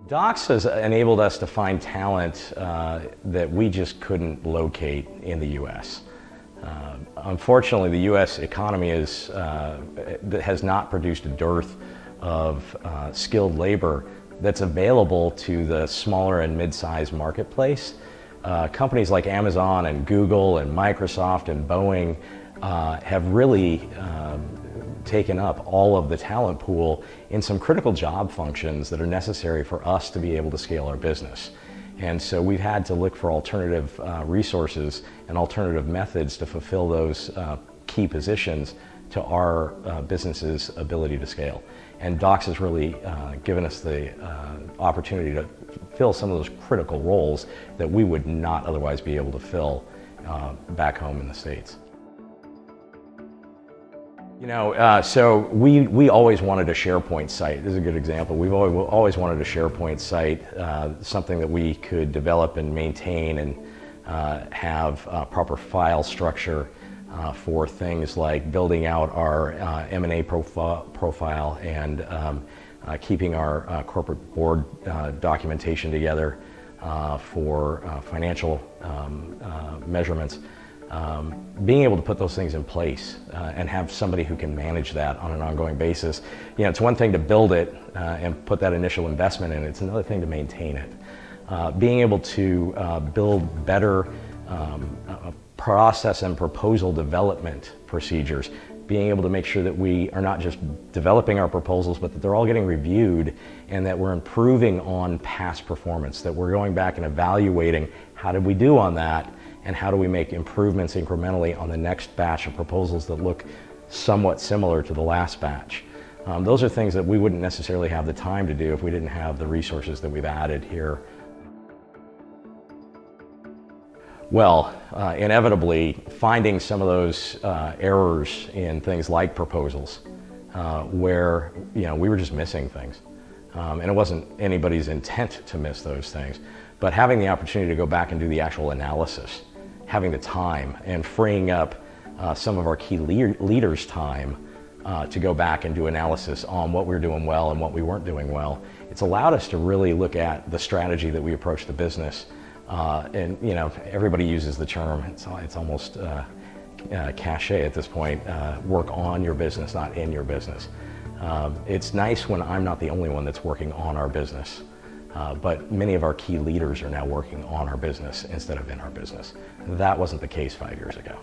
DOXA has enabled us to find talent that we just couldn't locate in the U.S. Unfortunately, the U.S. economy has not produced a dearth of skilled labor that's available to the smaller and mid-sized marketplace. Companies like Amazon and Google and Microsoft and Boeing have really taken up all of the talent pool in some critical job functions that are necessary for us to be able to scale our business. And so we've had to look for alternative resources and alternative methods to fulfill those key positions to our business's ability to scale. And DOXA has really given us the opportunity to fill some of those critical roles that we would not otherwise be able to fill back home in the States. You know, so we always wanted a SharePoint site. This is a good example. We've always wanted a SharePoint site, something that we could develop and maintain and have proper file structure for things like building out our M&A profile and keeping our corporate board documentation together for financial measurements. Being able to put those things in place and have somebody who can manage that on an ongoing basis. You know, it's one thing to build it and put that initial investment in, it's another thing to maintain it. Being able to build better process and proposal development procedures, being able to make sure that we are not just developing our proposals, but that they're all getting reviewed and that we're improving on past performance, that we're going back and evaluating how did we do on that, and how do we make improvements incrementally on the next batch of proposals that look somewhat similar to the last batch. Those are things that we wouldn't necessarily have the time to do if we didn't have the resources that we've added here. Well, inevitably, finding some of those errors in things like proposals, where we were just missing things. And it wasn't anybody's intent to miss those things, but having the opportunity to go back and do the actual analysis, having the time and freeing up some of our key leaders' time to go back and do analysis on what we were doing well and what we weren't doing well. It's allowed us to really look at the strategy that we approach the business. And everybody uses the term, it's almost cliche at this point, work on your business, not in your business. It's nice when I'm not the only one that's working on our business. But many of our key leaders are now working on our business instead of in our business. That wasn't the case 5 years ago.